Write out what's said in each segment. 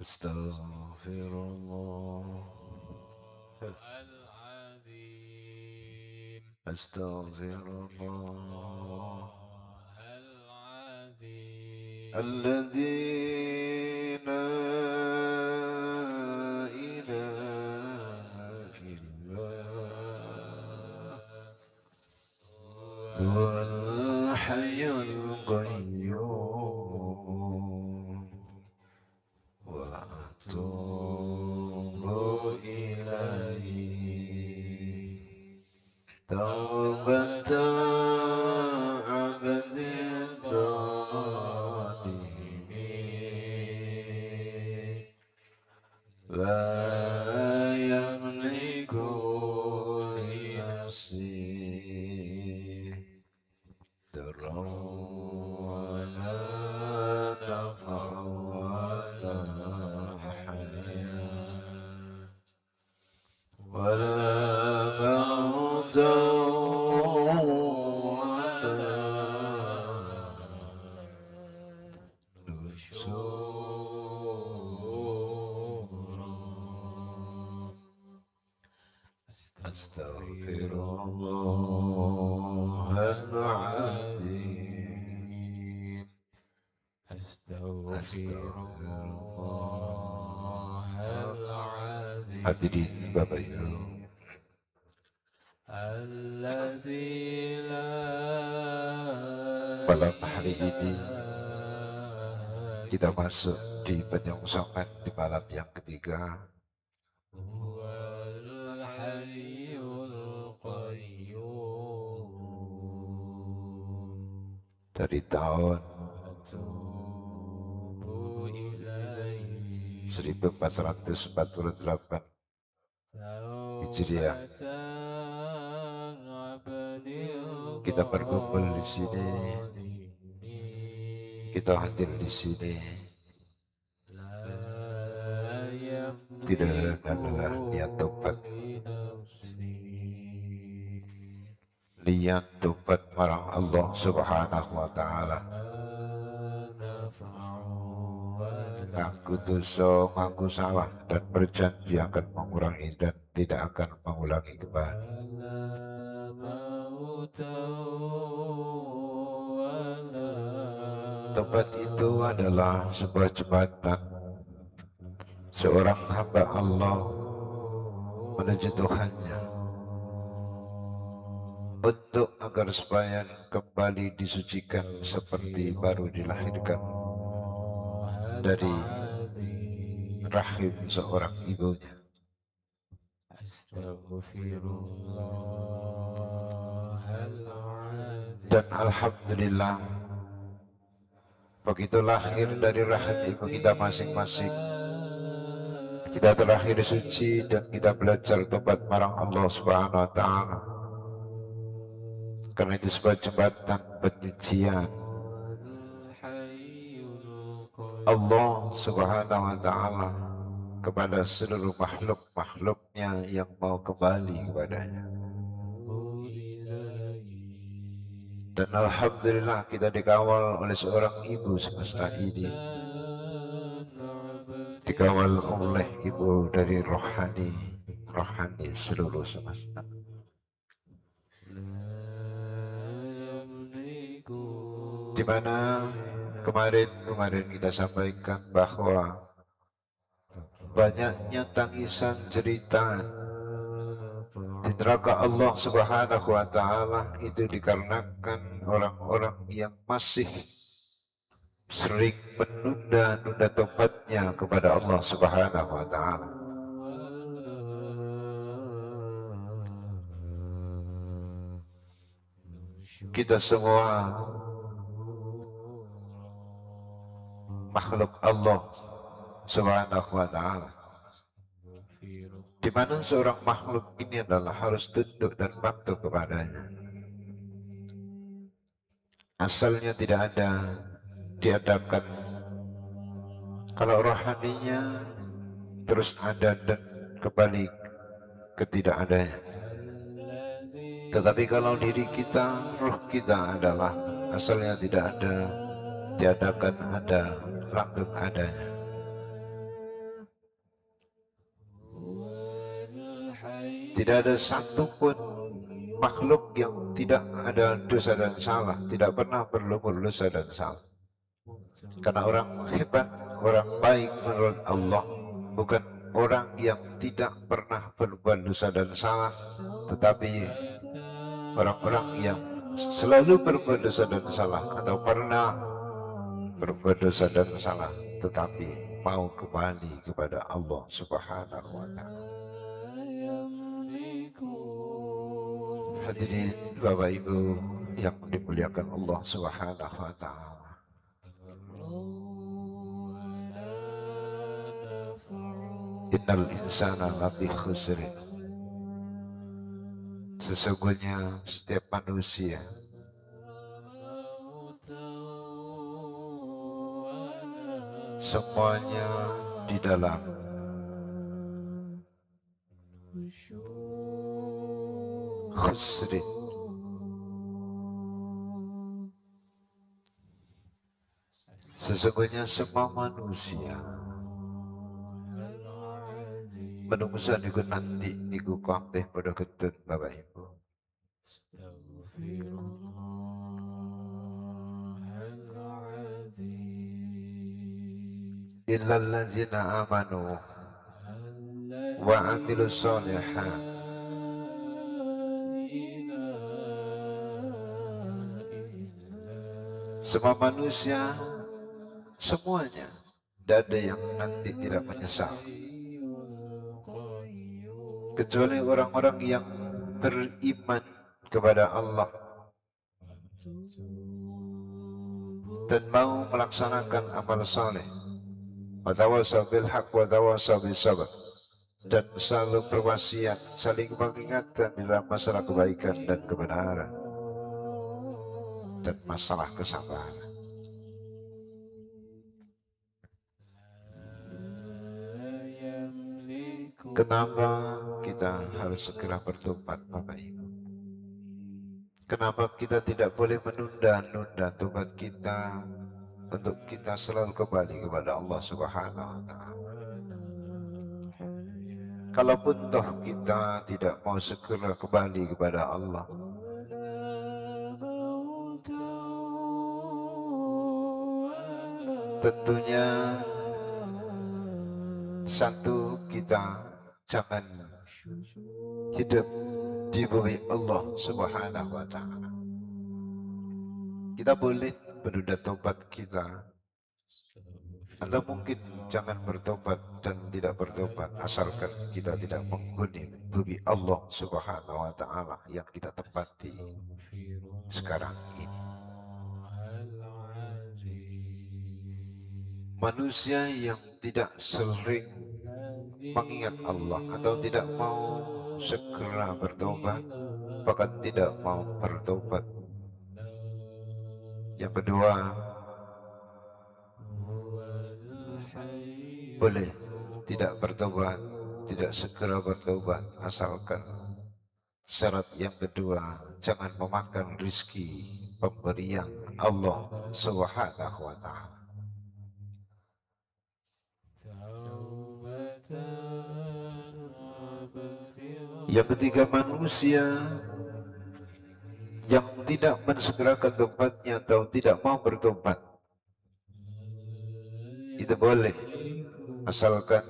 أستغفر الله العظيم أستغفر أستغفر الله الله العظيم الذي لا إله إلا هو الحي القيوم وأتوب إليه توبة عبد ظالم لا يملك لنفسه ضرا ولا نفعا ولا حياة ولا موتا ولا نشورا أستغفر الله العظيم أستغفر الله Hadirin Bapak العظيم Ibu, الذي لا malam hari ini إله kita masuk di إلا penyongsokan di malam yang ketiga هو الحي القيوم dari tahun وأتوب إليه 1448 Hijriah. توبة عبد Kita berkumpul di sini, ظالم kita hadir di sini لا tidak يملك adalah niat tobat, لنفسه niat tobat marang Allah Subhanahu wa taala. نفع ولا Ngaku dosa, ngaku salah dan berjanji akan mengurangi dan tidak akan mengulangi kembali. موت ولا Tobat itu adalah sebuah jembatan seorang hamba Allah menuju Tuhannya untuk agar supaya kembali disucikan seperti baru dilahirkan dari rahim seorang ibunya. Dan alhamdulillah, begitu lahir dari rahim ibu kita masing-masing, kita terlahir suci dan kita belajar tobat marang Allah Subhanahu wa taala. Karena itu sebuah jembatan penyucian Allah Subhanahu wa taala kepada seluruh makhluk-makhluknya yang mau kembali kepadanya. Dan alhamdulillah kita dikawal oleh seorang ibu semesta ini, dikawal oleh ibu dari rohani seluruh semesta, di mana kemarin kita sampaikan bahwa banyaknya tangisan cerita di neraka Allah Subhanahu wa taala itu dikarenakan orang-orang yang masih sering menunda-nunda tobatnya kepada Allah Subhanahu wa taala. Kita semua makhluk Allah Subhanahu wa taala, di mana seorang makhluk ini adalah harus tunduk dan patuh kepadanya. Asalnya tidak ada, diadakan. Kalau rohaninya terus ada dan kembali ketidakadanya. Tetapi kalau diri kita, ruh kita adalah asalnya tidak ada, diadakan ada, langgeng adanya. Tidak ada satupun makhluk yang tidak ada dosa dan salah, tidak pernah berlumur dosa dan salah. Karena orang hebat, orang baik menurut Allah bukan orang yang tidak pernah berbuat dosa dan salah, tetapi orang-orang yang selalu berbuat dosa dan salah atau pernah berbuat dosa dan salah tetapi mau kembali kepada Allah Subhanahu wa taala. Hadirin Bapak Ibu yang dimuliakan Allah Subhanahu wa taala. Innal insana lafi khusrin. Sesungguhnya setiap manusia semuanya di dalam khusrin. Sesungguhnya semua manusia menungsa niku nanti niku kabeh pada ketut Bapak Ibu. Illal ladzina amanu wa amilus sholihat. Semua manusia semuanya tidak ada yang nanti tidak menyesal kecuali orang-orang yang beriman kepada Allah dan mau melaksanakan amal saleh, wa tawassaw bil haqq wa tawassaw bis sabr, dan selalu berwasiat saling mengingatkan dalam masalah kebaikan dan kebenaran dan masalah kesabaran. Kenapa kita harus segera bertobat Bapak Ibu? Kenapa kita tidak boleh menunda-nunda tobat kita untuk kita selalu kembali kepada Allah Subhanahu wa taala? Kalaupun toh kita tidak mau segera kembali kepada Allah, tentunya satu, kita jangan hidup di bumi Allah Subhanahu wa taala. Kita boleh menunda tobat kita, atau mungkin jangan bertobat dan tidak bertobat asalkan kita tidak menghuni bumi Allah Subhanahu wa taala yang kita tempati sekarang ini. Manusia yang tidak sering mengingat Allah atau tidak mau segera bertobat, bahkan tidak mau bertobat. Yang kedua, boleh tidak bertobat, tidak segera bertobat, asalkan syarat yang kedua, jangan memakan rizki pemberian Allah Subhanahu wa ta'ala. Yang ketiga, manusia yang tidak mensegerakan tobatnya atau tidak mau bertobat, itu boleh asalkan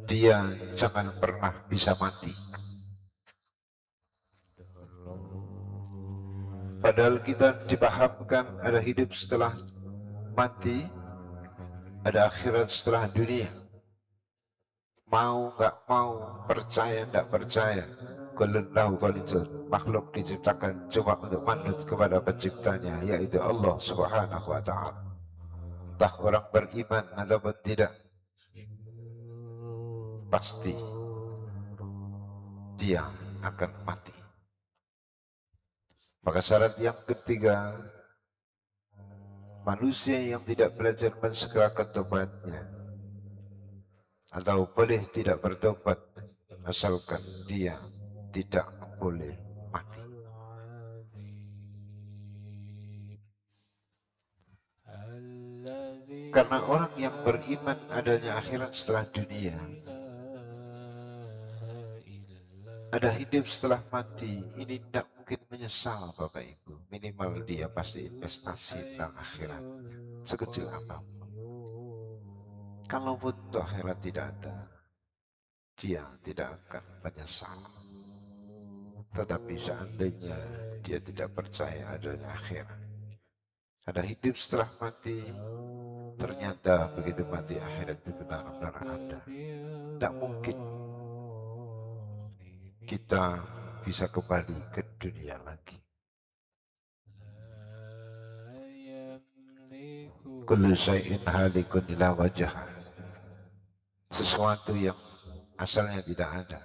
dia jangan pernah bisa mati. Padahal kita dipahamkan ada hidup setelah mati, ada akhirat setelah dunia. Mau nggak mau, percaya nggak percaya, kulullahu qalidun, makhluk diciptakan cuma untuk manut kepada penciptanya, yaitu Allah Subhanahu wa ta'ala. Entah orang beriman ataupun tidak, pasti dia akan mati. Maka syarat yang ketiga, manusia yang tidak belajar mensegerakan tobatnya atau boleh tidak bertobat asalkan dia tidak boleh mati. Karena orang yang beriman adanya akhirat setelah dunia, ada hidup setelah mati, ini tidak mungkin menyesal Bapak Ibu. Minimal dia pasti investasi tentang akhiratnya, sekecil apapun. Kalaupun toh akhirat tidak ada, dia tidak akan menyesal. Tetapi seandainya dia tidak percaya adanya akhirat, ada hidup setelah mati, ternyata begitu mati akhirat itu benar-benar ada. Tidak mungkin kita bisa kembali ke dunia lagi. Kullu syai'in halikun ila wajah. Sesuatu yang asalnya tidak ada,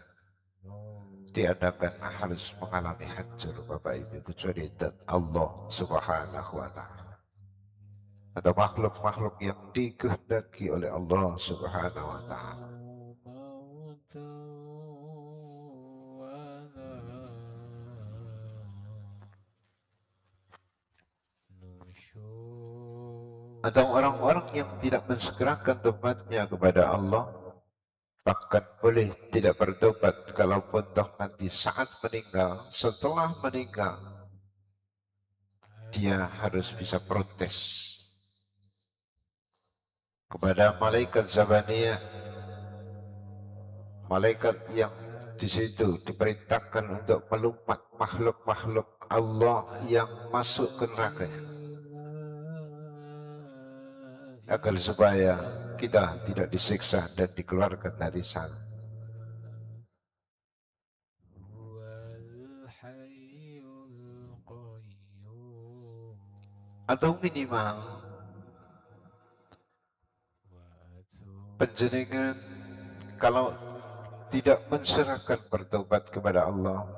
diadakan harus mengalami hancur Bapak Ibu, kecuali Allah Subhanahu wa ta'ala. Ada makhluk-makhluk yang dikehendaki oleh Allah Subhanahu wa ta'ala. Ada orang-orang yang tidak mensegerakan tobatnya kepada Allah, bahkan boleh tidak bertobat kalaupun toh nanti saat meninggal, setelah meninggal dia harus bisa protes kepada malaikat Zabaniyah, malaikat yang di situ diperintahkan untuk melumat makhluk-makhluk Allah yang masuk ke nerakanya, agar supaya kita tidak disiksa dan dikeluarkan dari sana. Atau minimal panjenengan kalau tidak menserahkan bertobat kepada Allah,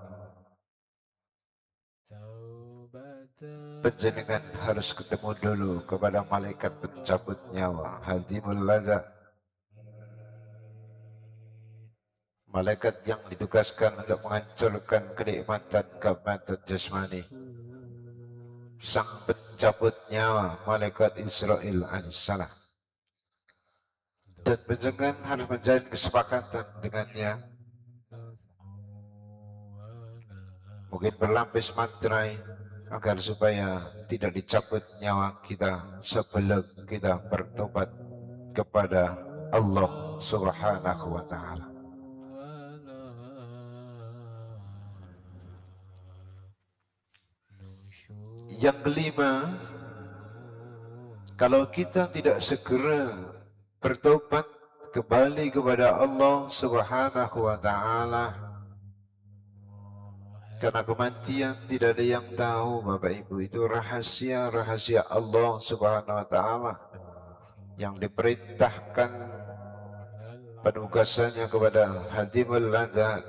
panjenengan harus ketemu dulu kepada malaikat pencabut nyawa, hadimul ladza, malaikat yang ditugaskan untuk menghancurkan kenikmatan jasmani, sang pencabut nyawa, malaikat Israel alaihissalam. Dan panjenengan harus menjalin kesepakatan dengannya, mungkin berlapis materai, agar supaya tidak dicabut nyawa kita sebelum kita bertobat kepada Allah Subhanahu wa ta'ala. Yang kelima, kalau kita tidak segera bertobat kembali kepada Allah Subhanahu wa ta'ala, karena kematian tidak ada yang tahu Bapak Ibu, itu rahasia-rahasia Allah Subhanahu wa ta'ala yang diperintahkan penugasannya kepada hadimul ladzat,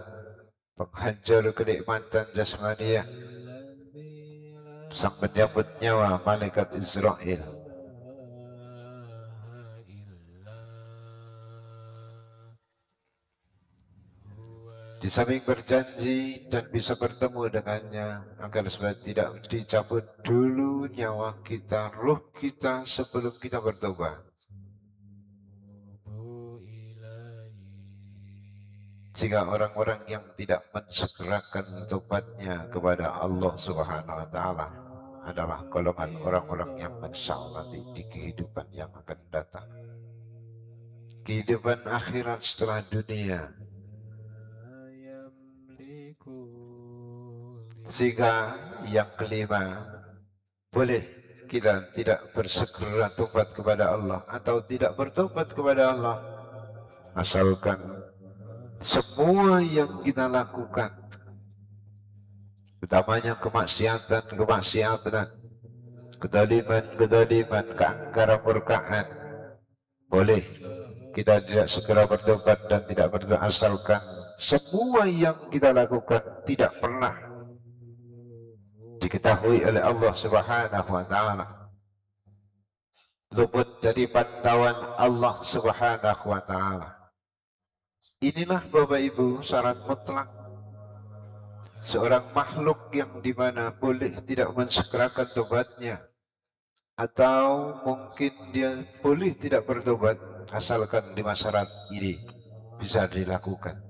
penghancur kenikmatan jasmania, sang penyambut nyawa, malaikat Israel. Di samping berjanji dan bisa bertemu dengannya, agar supaya tidak dicabut dulu nyawa kita, ruh kita sebelum kita bertobat. Jika orang-orang yang tidak mensegerakan tobatnya kepada Allah Subhanahu wa ta'ala adalah golongan orang-orang yang menyesal nanti di kehidupan yang akan datang, kehidupan akhirat setelah dunia. Sehingga yang kelima, boleh kita tidak bersegera tobat kepada Allah atau tidak bertobat kepada Allah, asalkan semua yang kita lakukan, utamanya kemaksiatan, kedaliman, keangkaran murkaan, boleh kita tidak segera bertobat dan tidak bertobat, asalkan semua yang kita lakukan tidak pernah diketahui oleh Allah Subhanahu wa ta'ala, luput dari pantauan Allah Subhanahu wa ta'ala. Inilah Bapak Ibu syarat mutlak seorang makhluk yang dimana boleh tidak mensegerakan tobatnya, atau mungkin dia boleh tidak bertobat, asalkan lima syarat ini bisa dilakukan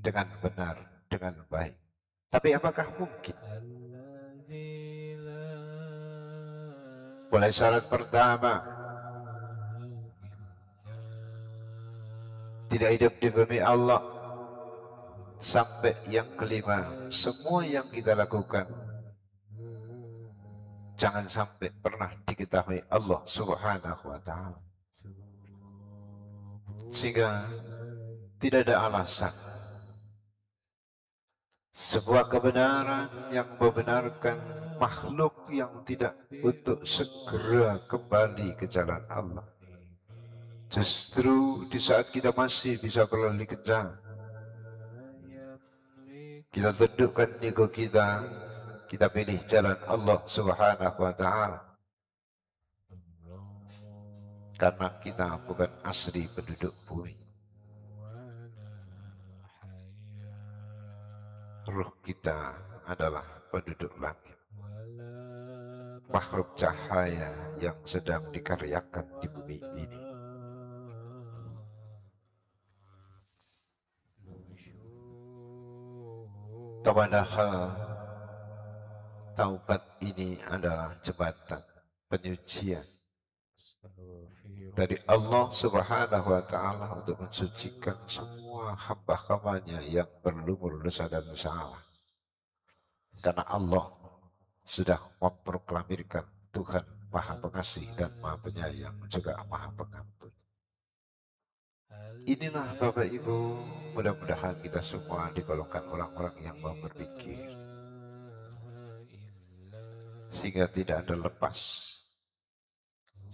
dengan benar, dengan baik. Tapi apakah mungkin? الذي لا Mulai syarat pertama, tidak hidup di bumi Allah. Sampai yang kelima, semua yang kita lakukan jangan sampai pernah diketahui Allah Subhanahu wa Ta'ala, sehingga tidak ada alasan sebuah kebenaran yang membenarkan makhluk yang tidak untuk segera kembali ke jalan Allah. Justru di saat kita masih bisa berlari kencang, kita tundukkan ego kita, kita pilih jalan Allah Subhanahu wa Ta'ala, karena kita bukan asli penduduk bumi. Ruh kita adalah penduduk langit, makhluk cahaya yang sedang dikaryakan di bumi ini. Padahal taubat ini adalah jembatan penyucian dari Allah Subhanahu wa Ta'ala untuk mensucikan semua hamba-hambanya yang berlumur dosa dan salah. Karena Allah sudah memproklamirkan Tuhan Maha Pengasih dan Maha Penyayang, juga Maha Pengampun. Inilah Bapak Ibu, mudah-mudahan kita semua digolongkan orang-orang yang mau berpikir, sehingga tidak ada lepas.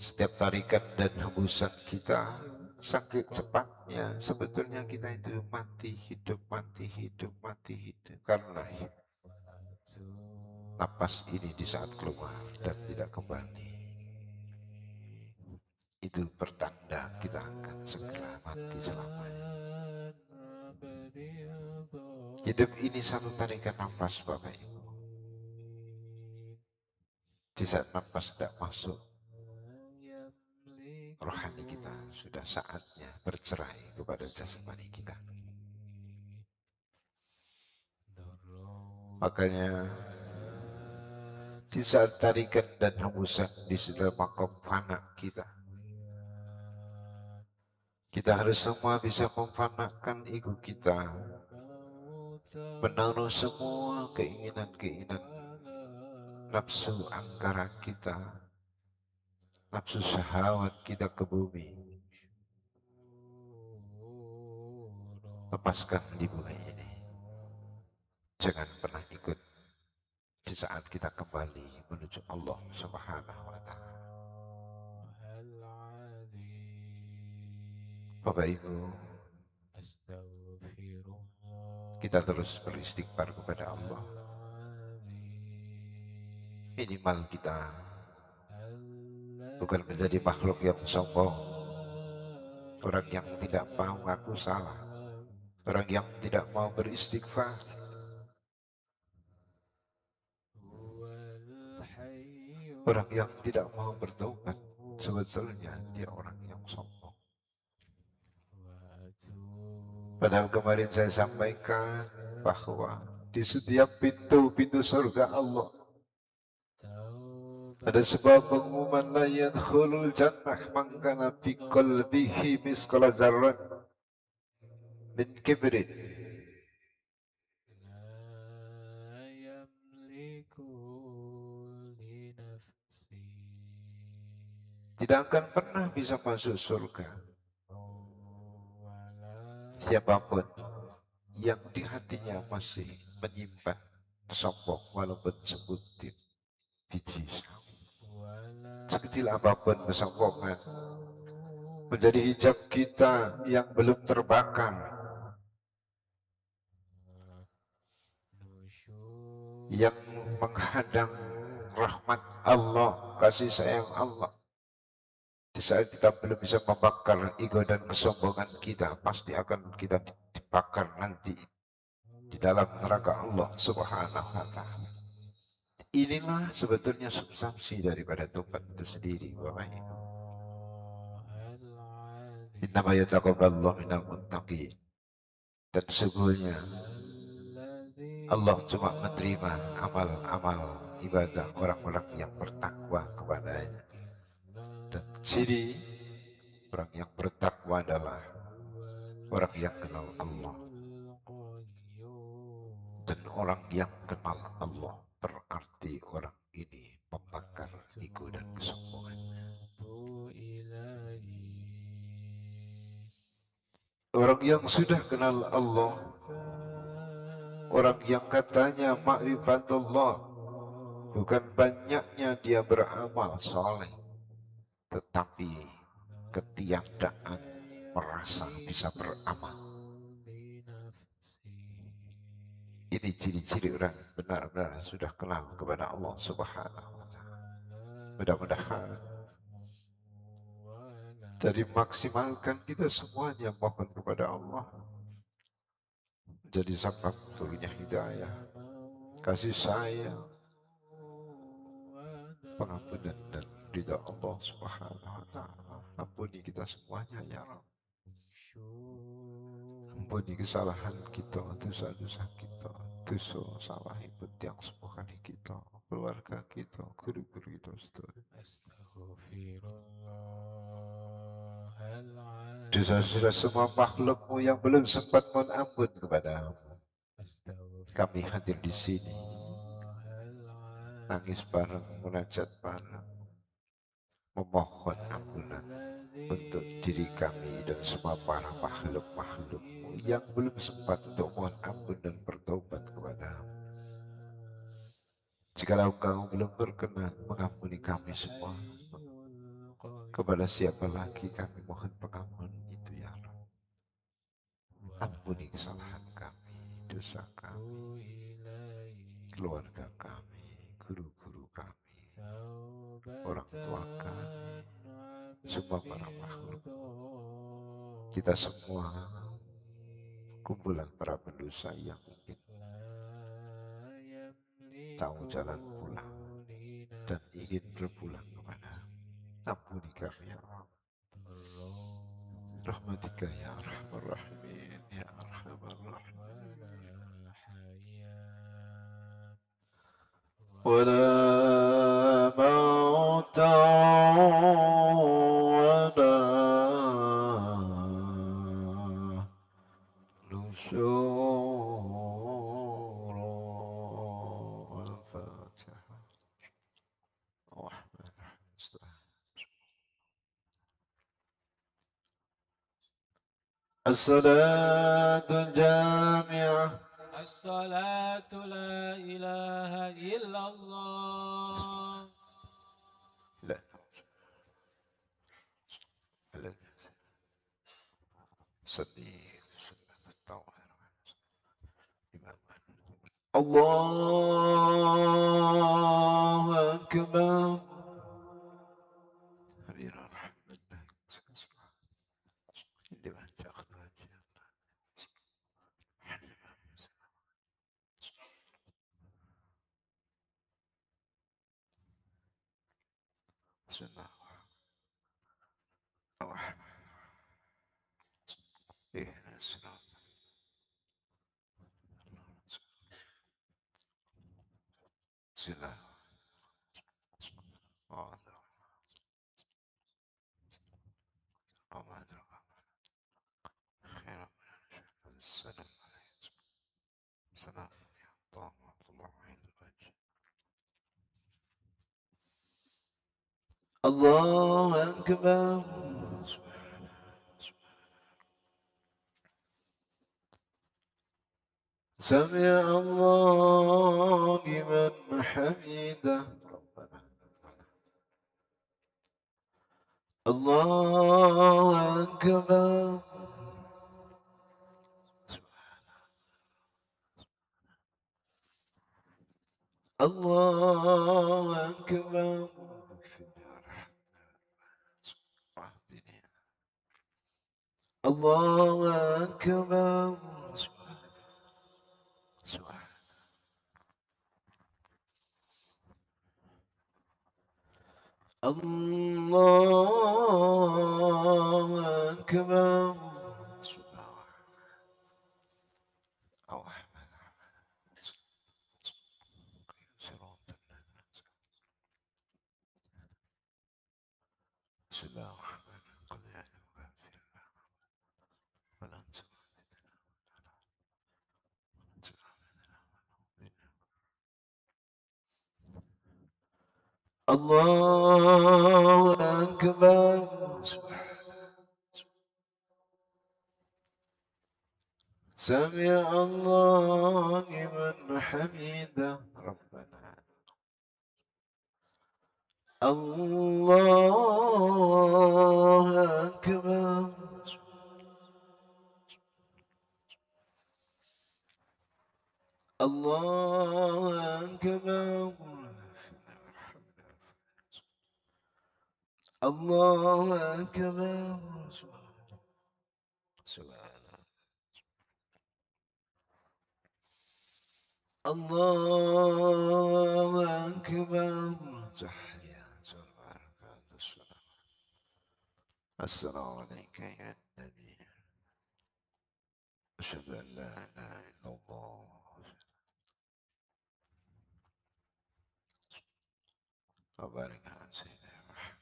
Setiap tarikan dan hembusan kita sakit cepatnya, sebetulnya kita itu mati hidup, mati hidup, mati hidup. Karena napas ini di saat keluar dan tidak kembali, itu pertanda kita akan segera mati selamanya. Hidup ini satu tarikan napas Bapak Ibu. Di saat napas tidak masuk, rohani kita sudah saatnya bercerai kepada jasmani kita. Makanya di saat tarikan dan hembusan di setelah makom fana kita, kita harus semua bisa memfanakan ego kita, menaruh semua keinginan-keinginan nafsu angkara kita, nafsu syahwat kita ke bumi. Lepaskan di bumi ini. Jangan pernah ikut di saat kita kembali menuju Allah Subhanahu wa Ta'ala. Bapak Ibu, kita terus beristighfar kepada Allah. Minimal kita bukan menjadi makhluk yang sombong, orang yang tidak mau ngaku salah, orang yang tidak mau beristighfar, orang yang tidak mau bertobat. Sebetulnya dia orang yang sombong. Padahal kemarin saya sampaikan bahwa di setiap pintu-pintu surga Allah ada sebuah pengumuman, la yadkhulul jannah man kana fi qalbihi misqala dzarrat min kibrin. Tidak akan pernah bisa masuk surga siapapun yang di hatinya masih menyimpan sombong walaupun sebutir biji sawi. Sekecil apapun kesombongan menjadi hijab kita yang belum terbakar, yang menghadang rahmat Allah, kasih sayang Allah. Di saat kita belum bisa membakar ego dan kesombongan kita, pasti akan kita dibakar nanti di dalam neraka Allah Subhanahu wa Ta'ala. Inilah sebetulnya substansi daripada tobat itu sendiri, Bapak Ibu. Innama yataqabbalullahu minal muttaqin. Dan sesungguhnya Allah cuma menerima amal-amal ibadah orang-orang yang bertakwa kepadanya. Dan ciri orang yang bertakwa adalah orang yang kenal Allah. Dan orang yang kenal Allah berarti orang ini membakar ego dan kesombongan. Orang yang sudah kenal Allah, orang yang katanya ma'rifatullah, bukan banyaknya dia beramal soleh, tetapi ketiadaan merasa bisa beramal. Ini ciri-ciri orang benar-benar sudah kenal kepada Allah Subhanahu wa Ta'ala. Mudah-mudahan dari maksimalkan kita semuanya mohon kepada Allah menjadi sebab turunnya hidayah, kasih sayang, pengampunan dan ridha Allah Subhanahu wa Ta'ala. Ampuni kita semuanya ya Rabb. Ampuni kesalahan kita, dosa-dosa kita, dosa salah ibut yang semua kita, keluarga kita, guru-guru kita, dosa-dosa semua makhlukmu yang belum sempat mohon ampun kepada kami hadir di sini, nangis bareng, munajat bareng, memohon ampunan untuk diri kami dan semua para makhluk-makhlukmu yang belum sempat untuk mohon ampun dan bertobat kepada-Mu. Jikalau Engkau belum berkenan mengampuni kami semua, kepada siapa lagi kami mohon pengampunan itu ya Allah. Ampuni kesalahan kami, dosa kami, keluarga kami, guru-guru kami, orang tua kami, semua para makhluk. Kita semua kumpulan para pendosa yang mungkin tahu jalan pulang dan ingin berpulang kepada. Ampuni kami ya Allah. Rahmatika ya Arhamar Rahimin, ya Arhamar Rahimin. ولا موتا ولا نشورا. الفاتحة. الرحمن الرحيم. الصلاة الجامعة. الصلاة لا إله إلا الله. لا لا صديق سنة الطاهر إماما. الله أكبر. أمير الحمد لله. لمن تأخذ سنة الرحمن. اهدنا الصراط. سنة وما أدراك خير من السلام عليكم. سلام يا طامة الله عين الوجه. الله أكبر. سمع الله لمن حمده. الله أكبر. الله أكبر. الله أكبر. الله أكبر. الله أكبر. سمع الله لمن حمده ربنا. الله أكبر. الله أكبر. الله أكبر. سبحان الله أكبر. تحيات البركات السلام. السلام عليك يا النبي. أشهد أن لا إله إلا الله. وبارك على سيدنا محمد.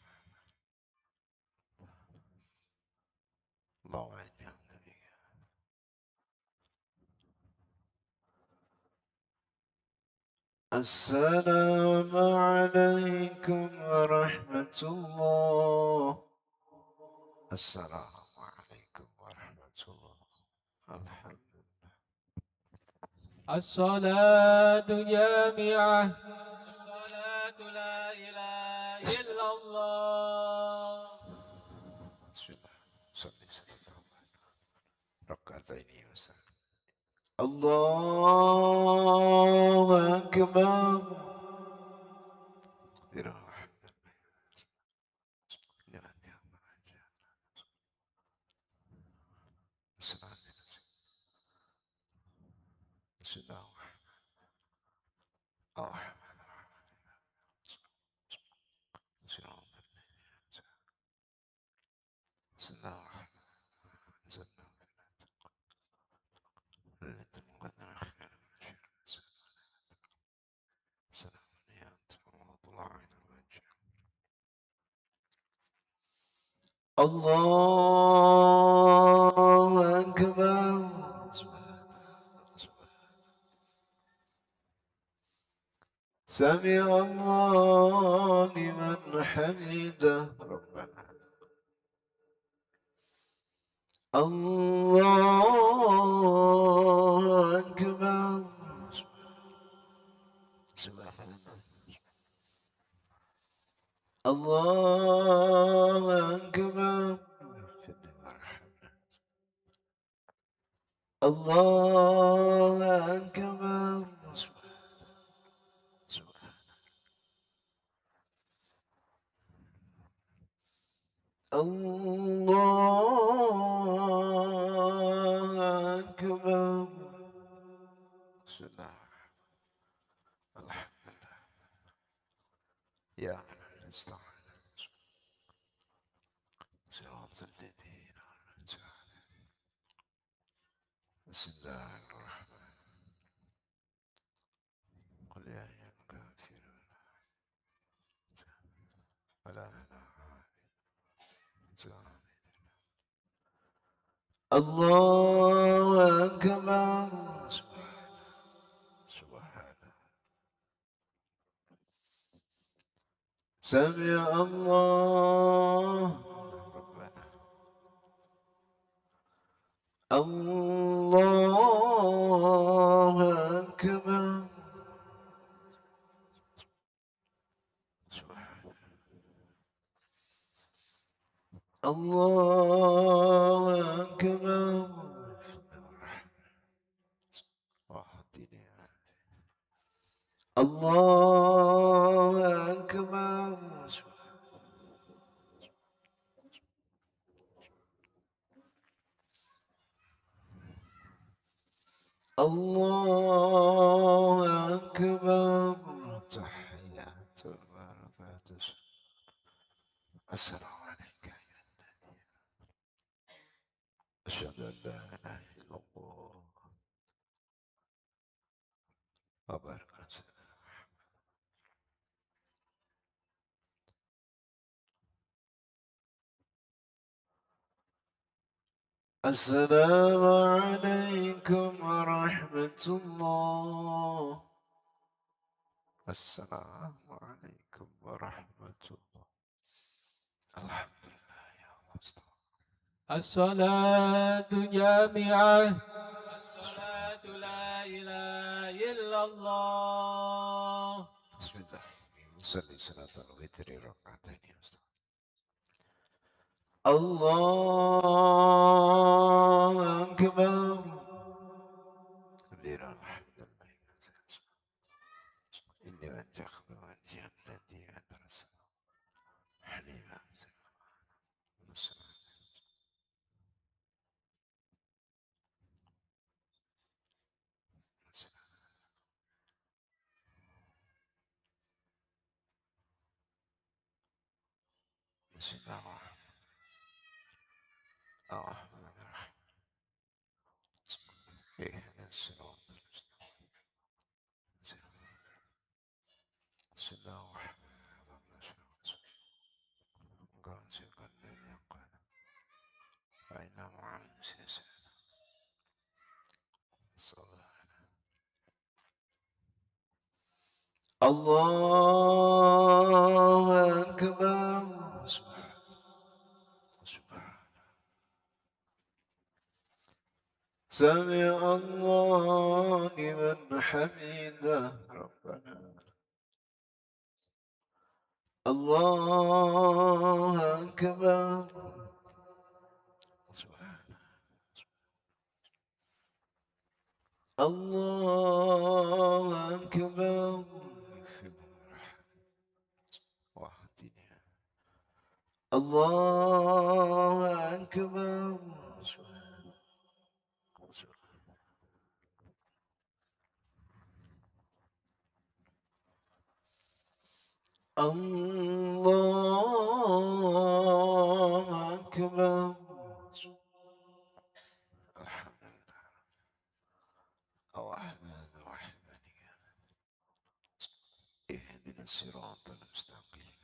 اللهم إني أعوذ بك. السلام عليكم ورحمة الله. السلام عليكم ورحمة الله. الحمد لله. الصلاة جامعة. الصلاة لا إله إلا الله. بسم الله. صلي سلام ركعتين وسلم. الله أكبر. برحمة بسم الله الرحمن بسم الله الرحمن ليلة القدر خير من شهر سلام يأتي وطلع عين الوجه. الله أكبر. سمع الله لمن حمده ربنا. الله أكبر. سبحان الله أكبر. الله أكبر. سبحان الله أكبر. بسم الله الحمد لله. يا أهل الاستعانة صراط الذين أنعمت عليهم. بسم الله الرحمن. قل يا أيها الكافرون ولا أنا عابد. الله أكبر. سبحانه. سمع الله ربنا. الله أكبر. سبحانه. الله أكبر. الله أكبر. الله أكبر. تحيات البركات. السلام عليك يا النبي. أشهد أن لا إله إلا الله. وبارك على سيدنا. السلام عليكم ورحمة الله. السلام عليكم ورحمة الله. الحمد لله يا مصطفى. الصلاة جامعة الصلاة لا إله إلا الله. بسم الله. صلي صلاة الوتر ركعتين يا مصطفى. الله أكبر. كبيرا الحمد لله. إني وجهت وجهي الذي أدرس حليما بسم الله الرحمن الرحيم. اهدنا الصراط المستقيم. بسم الله الرحمن الرحيم. قال سيقال الذي قال فإن مع العسر يسرا. الله أكبر. سبحان سمع الله لمن حمده ربنا. الله أكبر. سبحان الله أكبر. واهدنا. الله أكبر. الله أكبر. الحمد لله الرحمن الرحيم. اهدنا الصراط المستقيم.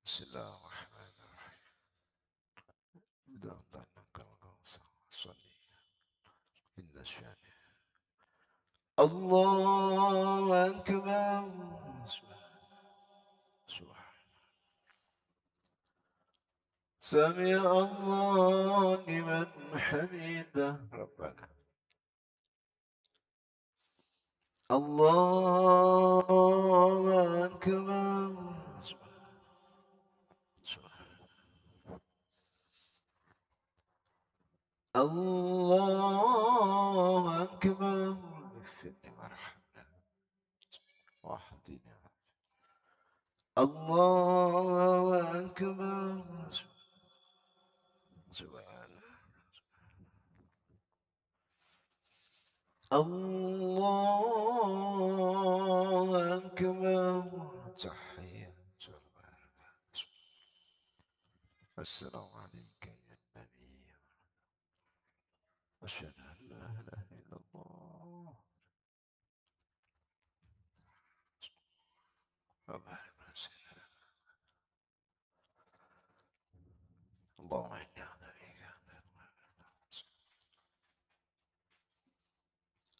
بسم الله الرحمن الرحيم. إذا أعطيناك الكوثر صلي إن شانئ. الله أكبر. سبحان سمع الله لمن حمده ربنا. الله أكبر. الله أكبر. اغفرني وارحمنا واهدنا. الله أكبر. سبحان الله أكبر. تحية السلام عليك يا النبي. أشهد أن لا إله إلا الله وبارك على سيدنا. اللهم إني أعوذ بك.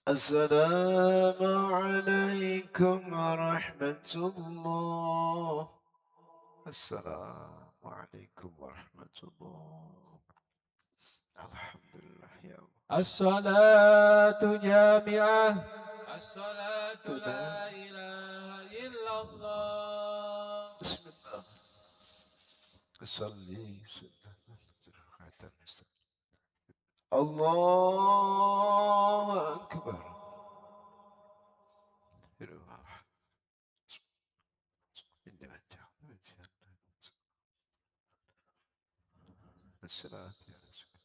السلام عليكم ورحمة الله. السلام عليكم ورحمة الله. الحمد لله يا الله. الصلاة جامعة الصلاة لا إله إلا الله. بسم الله. صلي سنة الله أكبر. الصلاة يا رسول.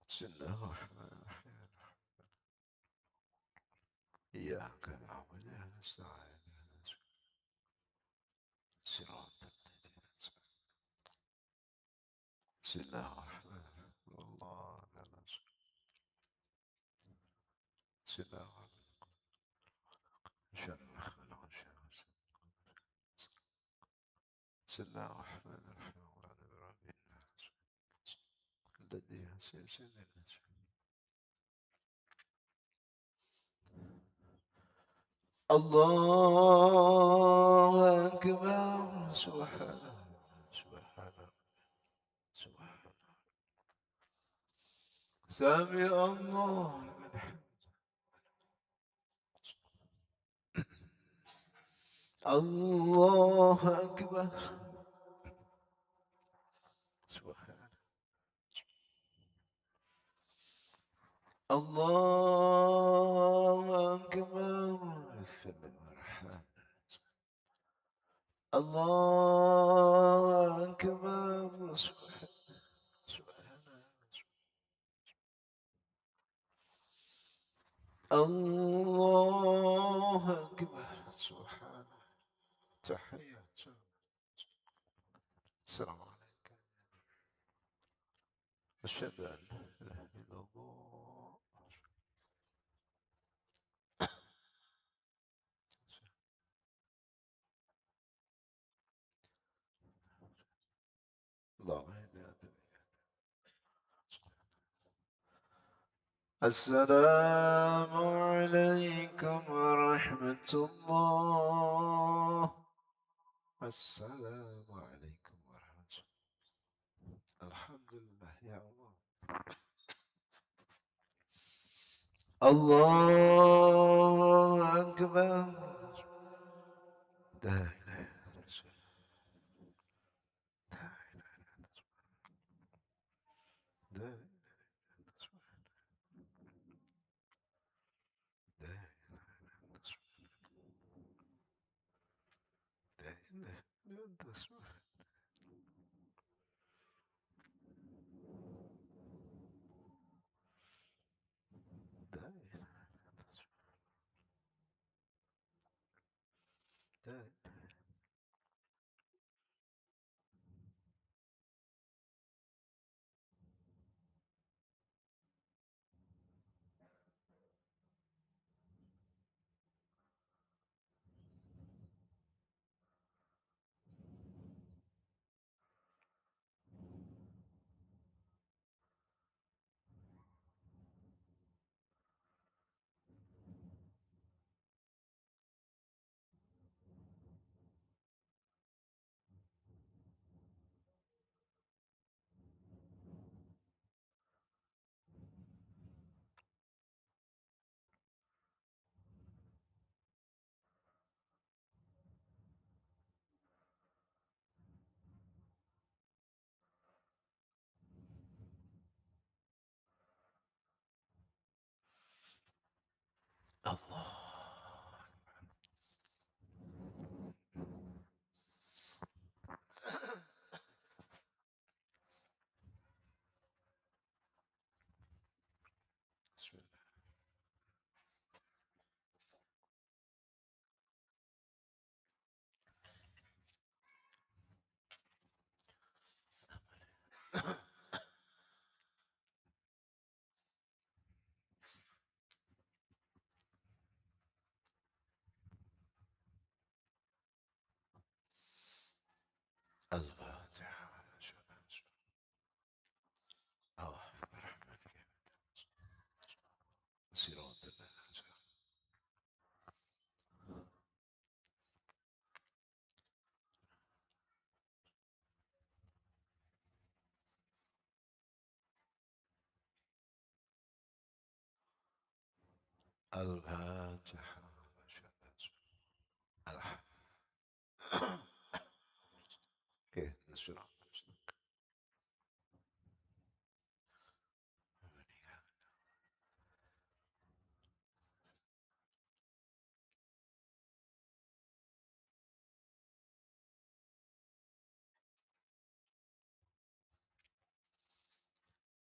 بسم الله الرحمن الرحيم. إياك نعبد وإياك نستعين. صراط الذين أنعمت. بسم الله الرحمن الرحيم. الله لا نصر. بسم الله الرحمن الرحيم. شر ما خلق شر. بسم الله الرحمن الرحيم. الله أكبر سبحانه سبحانه سبحانه سمع الله لمن حمده الله أكبر سبحانه الله أكبر الله أكبر سبحانه سبحانه الله أكبر سبحانه تحية السلام عليكم أشهد أن لا إله إلا الله الله السلام عليكم ورحمة الله السلام عليكم ورحمة الله الحمد لله يا الله الله أكبر لا إله إلا الله لا إله إلا الله لا إله إلا الله لا إله لا الله بسم الله الفاتحة الرحمن صراط الفاتحة كيف الصراط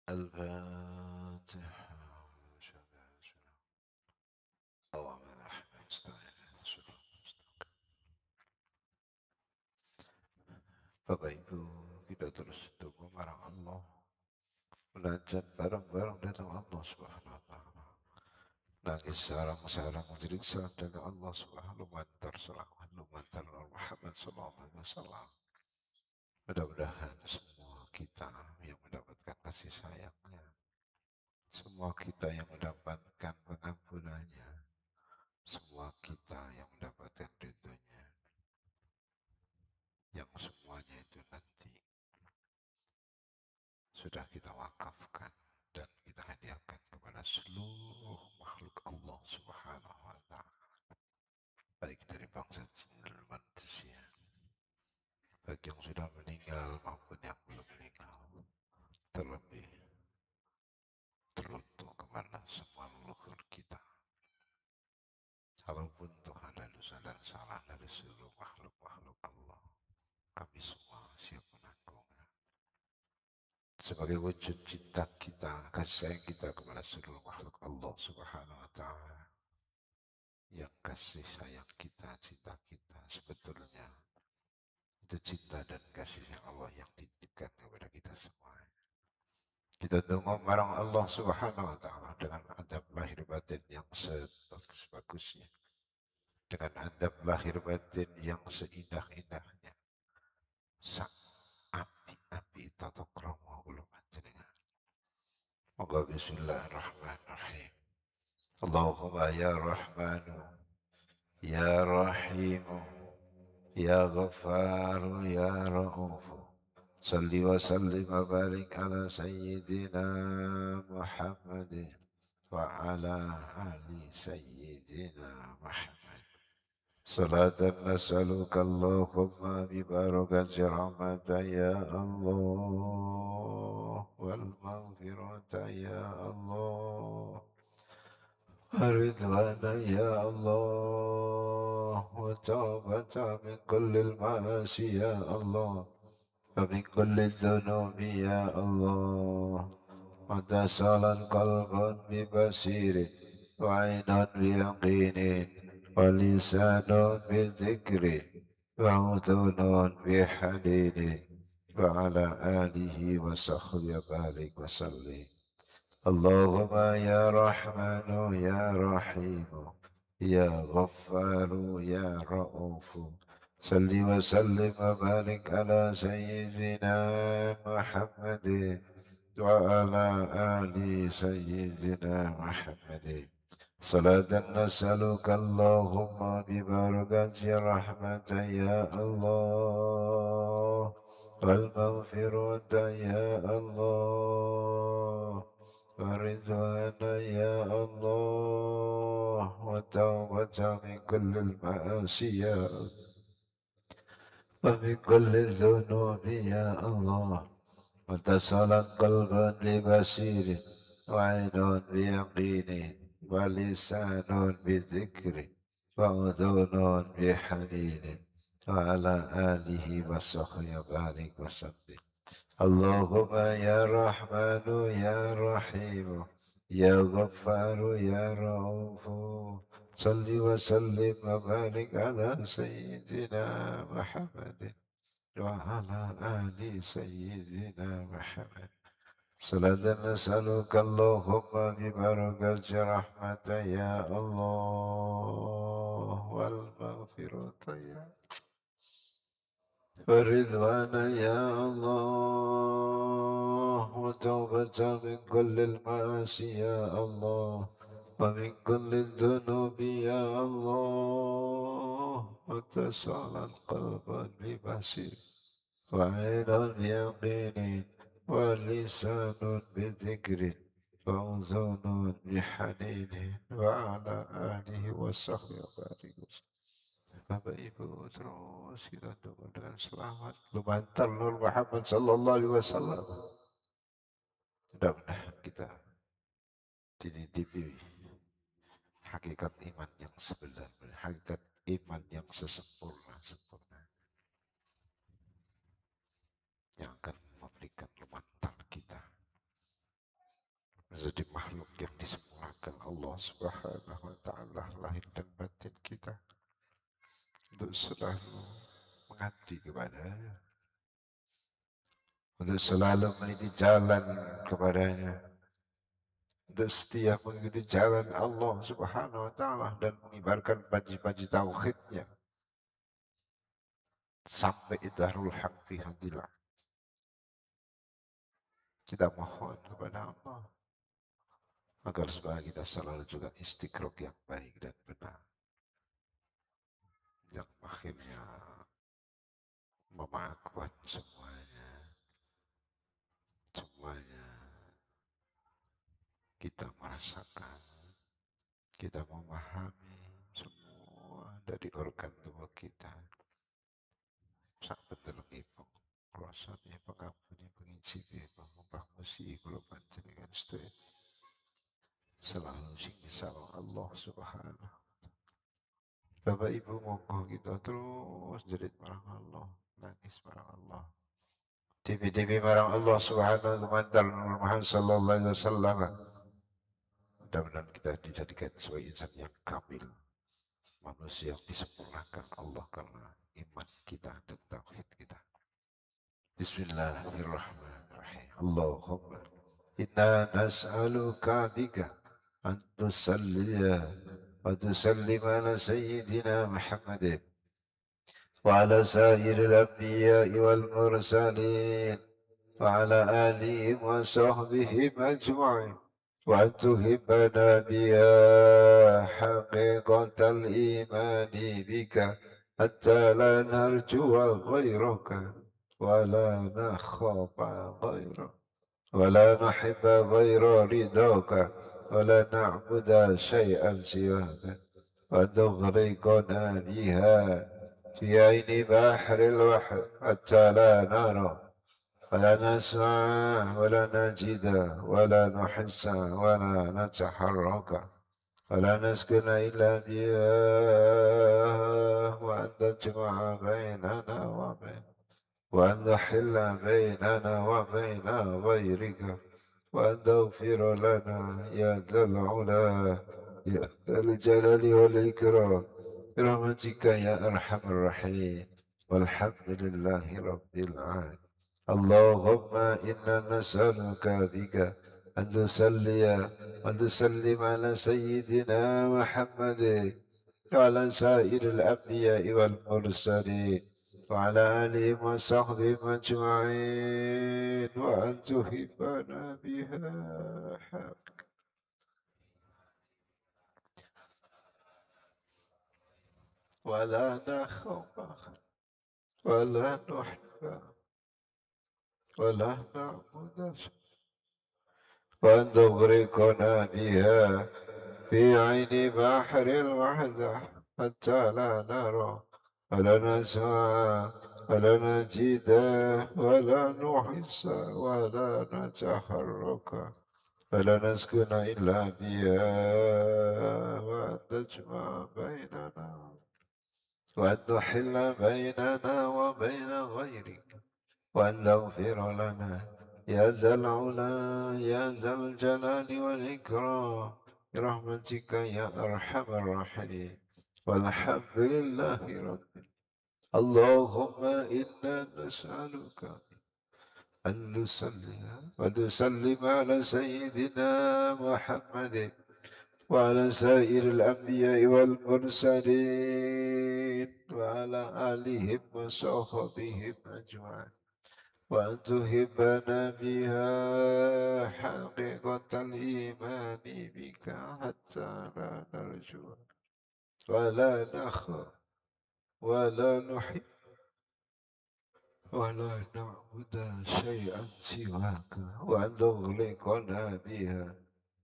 الفاتحة اللهم الرحمن استعين Bapak Ibu, kita terus tunggu barang Allah, munajat bareng-bareng datang Allah Subhanahu wa taala. Nangis sarang-sarang salam dari Allah Subhanahu wa taala Muhammad sallallahu alaihi wasallam. Mudah-mudahan semua kita yang mendapatkan kasih sayangnya. Semua kita yang mendapatkan pengampunannya. Semua kita yang mendapatkan ridhonya. Yang semuanya itu nanti sudah kita wakafkan dan kita hadiahkan kepada seluruh makhluk Allah Subhanahu wa Ta'ala, baik dari bangsa jin dan manusia, baik yang sudah meninggal maupun yang belum meninggal, terlebih teruntuk kepada semua leluhur kita. Kalaupun Tuhan ada dosa dan salah dari seluruh makhluk-makhluk Allah, kami semua siap menanggungnya. Sebagai wujud cinta kita, kasih sayang kita kepada seluruh makhluk Allah Subhanahu wa Ta'ala, yang kasih sayang kita, cinta kita sebetulnya itu cinta dan kasih sayang Allah yang dititipkan kepada kita semua. Kita tunggu barang Allah Subhanahu wa Ta'ala dengan adab lahir batin yang sebagus-bagusnya, dengan adab lahir batin yang seindah-indahnya, sang api-api tato kromo belum panjenengan. Moga bismillahirrahmanirrahim. Allahumma ya Rahmanu ya Rahimu ya Ghafaru ya Ra'ufu, salli wa sallim wa barik ala sayyidina Muhammadin wa ala ali sayyidina Muhammad. Salatan nas'aluka Allahumma bibarakati rahmata ya Allah wal maghfirata ya Allah, ridwana ya Allah, wa tawbata min kulli al-ma'asi ya Allah, wa min kulli dhunubi ya Allah, wa tasalan qalban bi basirin, wa aynan bi yaqinin, wa lisanan bi dhikrin, wa udhunun bi hadinin, wa ala alihi wa sahbihi barik wa sallim. Allahumma ya Rahmanu ya Rahimu ya Ghaffaru ya Ra'ufu, salli wa sallim wa barik ala sayyidina Muhammadin wa ala ali sayyidina Muhammadin. Salatan nas'aluka Allahumma bibarakati rahmata ya Allah wal maghfirata ya Allah, ورضوانا يا الله وتوبة من كل المعاصي يا الله، ومن كل الذنوب يا الله، وتصلا قلبا ببصير، وعين بيقين، ولسان بذكر، وأذن بحنين، وعلى آله وصحبه وبارك وسلم. اللهم يا رحمن يا رحيم يا غفار يا رؤوف، صل وسلم وبارك على سيدنا محمد وعلى آل سيدنا محمد. صلاة نسألك اللهم ببركة رحمة يا الله والمغفرة يا ورضوان يا الله، وتوبة من كل المعاصي يا الله، ومن كل الذنوب يا الله، وتسأل القلب ببصير، وعينا بيقين، ولسان بذكر، وأذن بحنين، وعلى آله وصحبه وبارك. Bapak Ibu, terus kita tunggu dengan selamat lumantar Nur Muhammad sallallahu alaihi wasallam. Mudah-mudahan kita dititipi hakikat iman yang sebenarnya, hakikat iman yang sempurna yang akan memberikan lumantar kita menjadi makhluk yang disempurnakan Allah Subhanahu wa Ta'ala lahir dan batin kita, untuk selalu mengabdi kepadanya, untuk selalu meniti jalan kepadanya, untuk setia mengikuti jalan Allah Subhanahu wa Ta'ala dan mengibarkan panji-panji tauhidnya sampai idharul haq fi hadillah, Kita mohon kepada Allah agar supaya kita selalu juga istiqrok yang baik dan benar, yang akhirnya memaafkan semuanya, semuanya kita merasakan, kita memahami semua dari organ tubuh kita. Sak betul ipong, rasanya pengampuni pengincipi, pengubah musik, kalau panjenengan setuju. Selalu sing disawang Allah Subhanahu. Bapak Ibu monggo kita terus jerit marang Allah, nangis marang Allah. Tibi-tibi marang Allah Subhanahu wa ta'ala Muhammad sallallahu alaihi wasallam. Mudah-mudahan kita dijadikan sebagai insan yang kamil, manusia yang disempurnakan Allah karena iman kita dan tauhid kita. Bismillahirrahmanirrahim. Allahumma inna nas'aluka bika an tusalliya wa tusallim ala sayyidina Muhammadin wa ala sayyidil anbiya'i wal mursalin wa ala alihi wa sahbihi ajma'in wa an tuhibbana biya haqiqatal imani bika hatta la narjuwa ghairaka wa la nakhafa ghairaka wa la nuhibba ghaira ridaka wa la na'budu syai'an siwaka wa tughriqana biha fi aini bahril wahd hatta la nara ولا نسمع ولا نجد ولا نحس ولا نتحرك ولا نسكن إلا بها وأن تجمع بيننا وأن تحل بيننا وبين غيرك وأن تغفر لنا يا ذا العلا يا ذا الجلال والإكرام برحمتك يا أرحم الراحمين والحمد لله رب العالمين. اللهم إنا نسألك بك أن تصلي وتسلم على سيدنا محمد وعلى سائر الأنبياء والمرسلين وعلى آلهم وصحبهم أجمعين وأن تحبنا بها حق ولا نخاف ولا نحب ولا نعبد وأن تغرقنا بها في عين بحر الوحدة حتى لا نرى ولا نسمع ولا نجد ولا نحس ولا نتحرك ولا نسكن إلا بها وأن تجمع بيننا وأن تحل بيننا وبين غيرك وأن تغفر لنا يا ذا العلا يا ذا الجلال والإكرام برحمتك يا أرحم الراحمين والحمد لله رب اللهم إنا نسألك أن نصلي وتسلم على سيدنا محمد وعلى سائر الأنبياء والمرسلين وعلى آلهم وصحبهم أجمعين وأن تهبنا بها حقيقة الإيمان بك حتى لا نرجو ولا نخاف ولا نحب ولا نعبد شيئا سواك وأن تغرقنا بها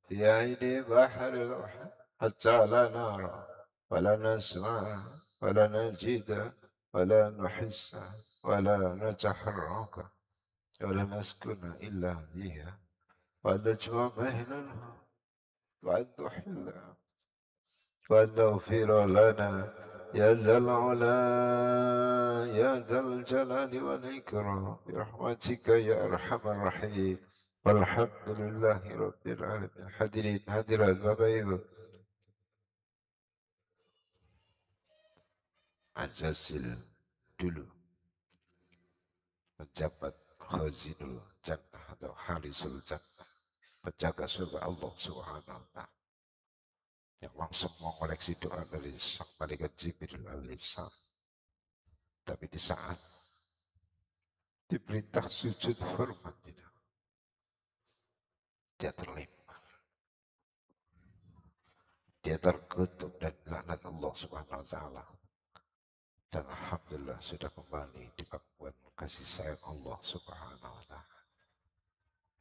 في عين بحر الوحد حتى لا نرى ولا نسمع ولا نجد ولا نحس ولا نتحرك ولا نسكن إلا بها وأن تجمع بيننا وأن تحل وأن تغفر لنا يا ذا العلا يا ذا الجلال والإكرام برحمتك يا أرحم الراحمين والحمد لله رب العالمين. Hadirin hadirat Bapak Ibu, Azazil dulu menjabat Khazinul Jannah atau Harisul Jannah, penjaga surga Allah Subhanahu wa Ta'ala, yang langsung mengoleksi doa dari sang malaikat Jibril alaihissalam. Tapi di saat diperintah sujud hormat tidak, dia terlempar, dia terkutuk dan laknat Allah Subhanahu wa taala. Dan alhamdulillah sudah kembali di pangkuan kasih sayang Allah Subhanahu wa taala.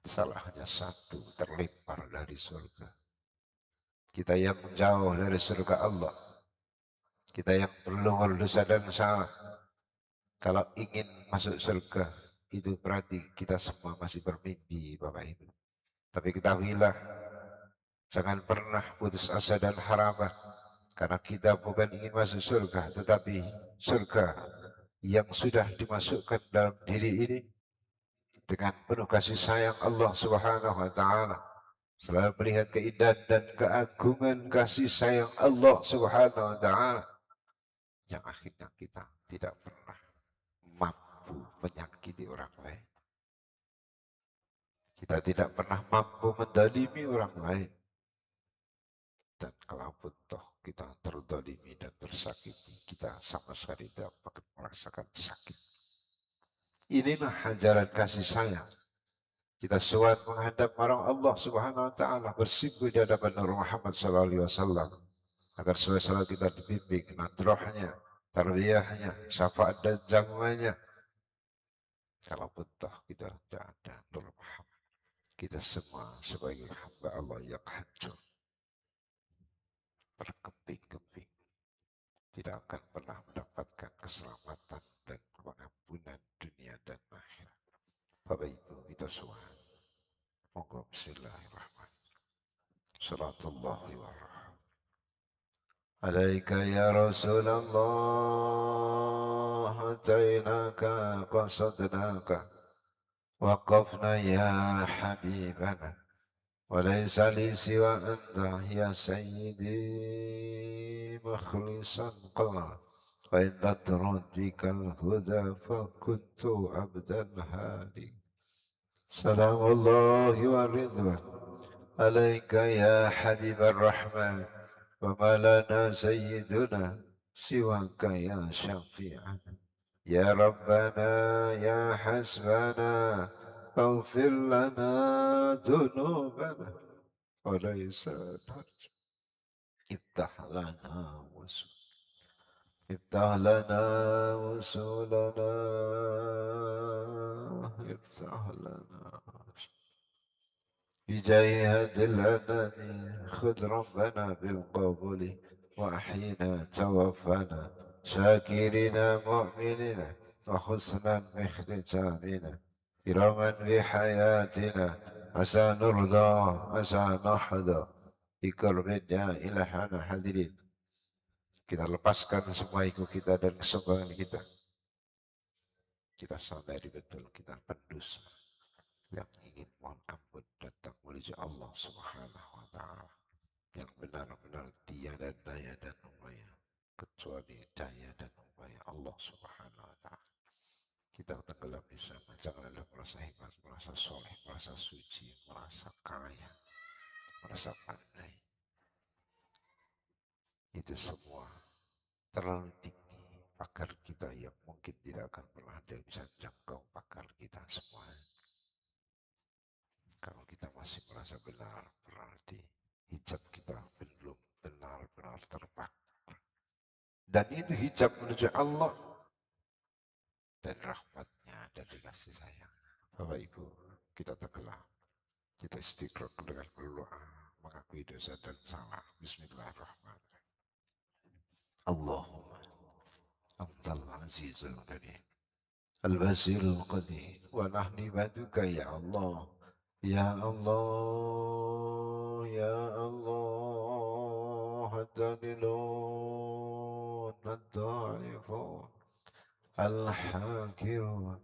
Salahnya satu, terlempar dari surga. Kita yang jauh dari surga Allah, kita yang belum berdosa dan salah, kalau ingin masuk surga, itu berarti kita semua masih bermimpi, Bapak Ibu. Tapi ketahuilah, jangan pernah putus asa dan harapan, karena kita bukan ingin masuk surga, tetapi surga yang sudah dimasukkan dalam diri ini dengan penuh kasih sayang Allah Subhanahu wa taala. Selalu melihat keindahan dan keagungan kasih sayang Allah Subhanahu wa taala, yang akhirnya kita tidak pernah mampu menyakiti orang lain. Kita tidak pernah mampu mendalimi orang lain. Dan kalaupun toh kita terdolimi dan tersakiti, kita sama sekali tidak merasakan sakit. Inilah ajaran kasih sayang. Kita sowan menghadap marang Allah Subhanahu wa taala, bersimpuh di hadapan Nabi Muhammad sallallahu alaihi wasallam, agar suasana kita dibimbing nadrahnya, tarbiyahnya, syafaat dan jamuannya. Kalaupun toh kita tidak ada Nur Muhammad, kita semua sebagai hamba Allah yang hancur, berkeping-keping, tidak akan pernah mendapatkan keselamatan dan pengampunan dunia dan akhirat. Bapak Ibu kita semua, monggo bismillahirrahmanirrahim. Salatullahi wa rahmatullahi alaika ya Rasulullah, atainaka qasadnaka waqafna ya habibana وليس لي سوى أنت يا سيدي مخلصا قال وإن تطرد بك الهدى فكنت عبدا هادي. سلام الله والرضوان عليك يا حبيب الرحمن، وما لنا سيدنا سواك يا شفيعنا. يا ربنا يا حسبنا اغفر لنا ذنوبنا وليس نرجو. افتح لنا وصول، افتح لنا وصولنا، افتح لنا بجاه الأنام. خذ ربنا بالقبول وأحينا توفنا شاكرين مؤمنين وحسنا اختتامنا كراما بحياتنا عسى نرضى عسى نحظى بقرب إلى حنا hadirin. Kita lepaskan semua ego kita dan kesombongan kita. Kita sadari betul kita pendosa yang ingin mohon ampun datang menuju Allah Subhanahu wa taala, yang benar-benar tiada daya dan upaya kecuali daya dan upaya Allah Subhanahu wa taala. Kita tenggelam di sana, janganlah merasa hebat, merasa soleh, merasa suci, merasa kaya, merasa pandai. Itu semua terlalu tinggi pakar kita yang mungkin tidak akan pernah ada yang bisa jangkau pakar kita semua. Kalau kita masih merasa benar, berarti hijab kita belum benar-benar terbakar. Dan itu hijab menuju Allah dan rahmatnya dan dikasih sayang. Bapak Ibu, kita tenggelam, kita istiqrar dengan berdoa, mengakui dosa dan salah. Bismillahirrahmanirrahim. Allahumma antal azizul karim, al-basirul qadir, wa nahni baduka ya Allah. Ya Allah, Ya Allah, الدليلون الضعيفون الحاكرون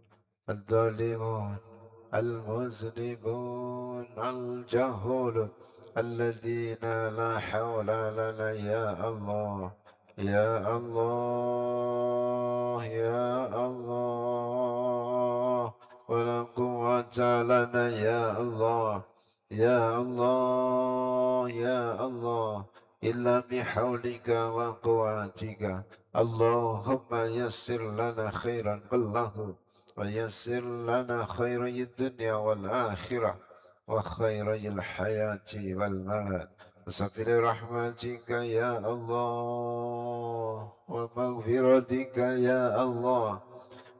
الظالمون المذنبون الجهول الذين لا حول لنا يا الله يا الله يا الله ولا قوة لنا يا الله يا الله يا الله إلا بحولك وقوتك. اللهم يسر لنا خيرا كله ويسر لنا خير الدنيا والآخرة وخير الحياة والممات وسفل رحمتك يا الله ومغفرتك يا الله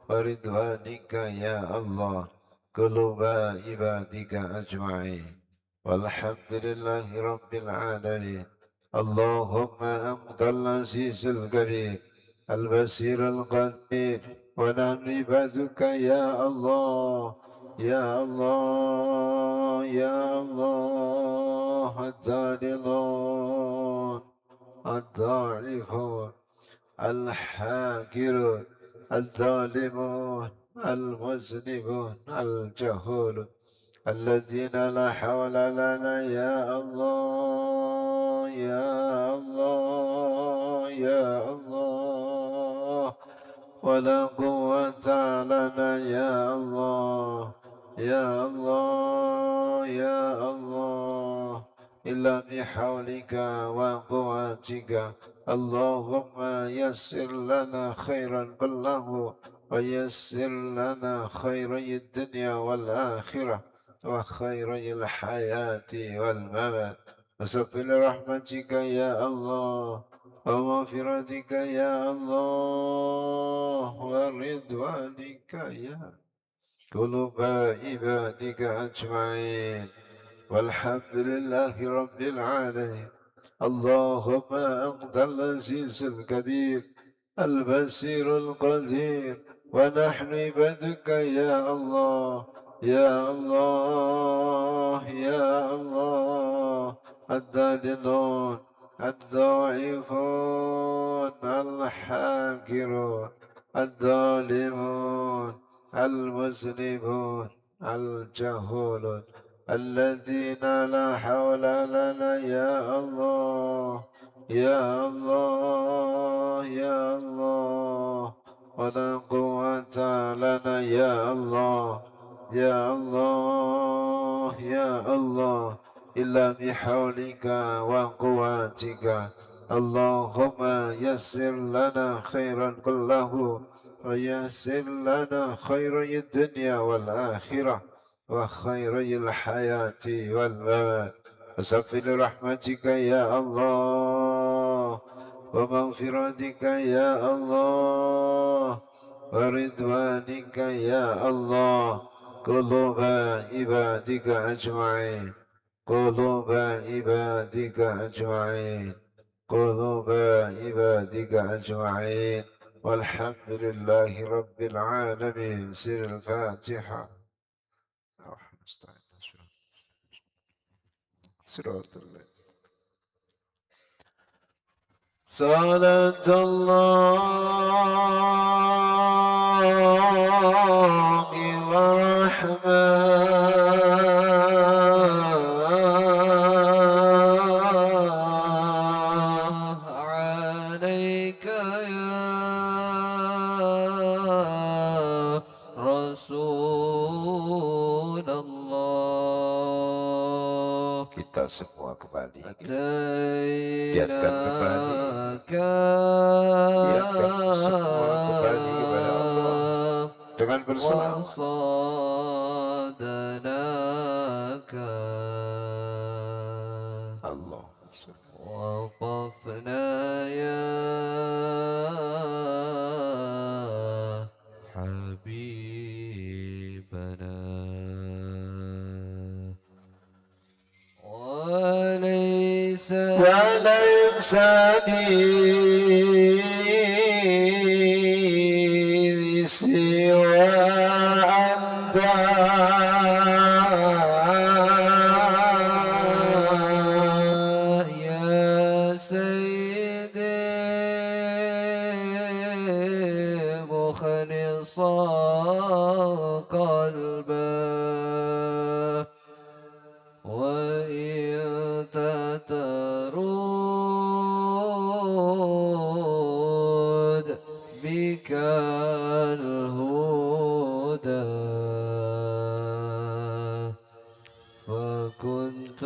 ورضوانك يا الله قلوب عبادك أجمعين والحمد لله رب العالمين اللهم أنت العزيز الكبير البصير القدير ونحن عبادك يا الله يا الله يا الله الضالون الضعيفون الحاكرون الظالمون المذنبون الجهول الذين لا حول لنا يا الله يا الله يا الله ولا قوة لنا يا الله يا الله يا الله إلا بحولك وقوتك اللهم يسر لنا خيرا كله ويسر لنا خيري الدنيا والآخرة وخيري الحياة والممات وسبل رحمتك يا الله ومغفرتك يا الله ورضوانك يا قلوب عبادك أجمعين والحمد لله رب العالمين اللهم أنت العزيز الكبير البصير القدير ونحن عبادك يا الله يا الله يا الله الضالون الضعيفون الحاكرون الظالمون المذنبون الجهولون الذين لا حول لنا يا الله يا الله يا الله ولا قوة لنا يا الله يا الله يا الله إلا بحولك وقوتك اللهم يسر لنا خيرا كله ويسر لنا خير الدنيا والآخرة وخير الحياة والممات وسفل رحمتك يا الله ومغفرتك يا الله ورضوانك يا الله قلوب عبادك أجمعين قلوب عبادك أجمعين قلوب عبادك أجمعين والحمد لله رب العالمين. سر الفاتحة. صراط الله صلاة الله ورحمة عليك يا رسول الله. Kita semua kembali Niatkan kembali, niatkan semua kembali kepada Allah dengan berselawat. Allah وقفنا يا حبيبنا وليس لي سوى أنت يا سيدي مخلصا قلبا وإن تترد بك الهدى فكنت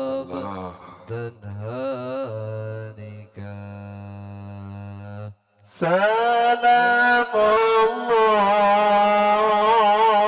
عبدا هانكا سلام الله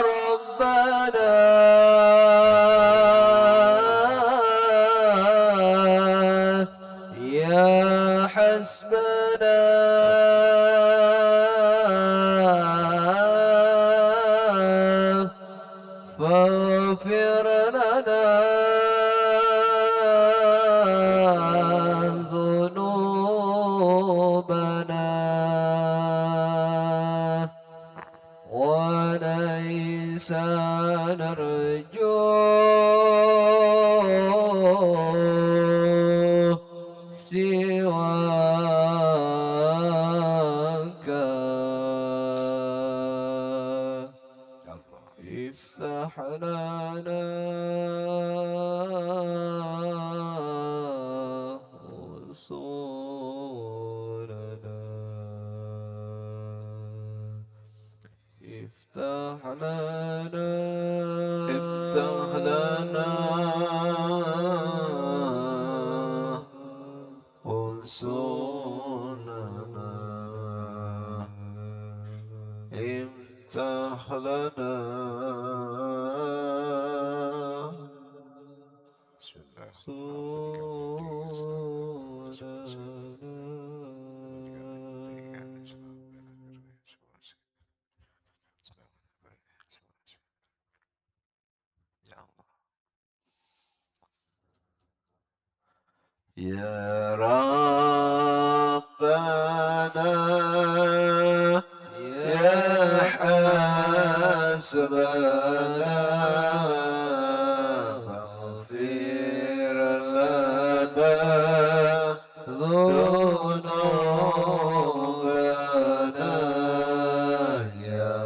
ربنا يا حسبنا فاغفر لنا ذنوبنا وليس نرجو سواك افتح لنا وصولنا افتح لنا أنصرنا افتح لنا بسم الله يا الله يا ربنا يا حسبنا فاغفر لنا ذنوبنا يا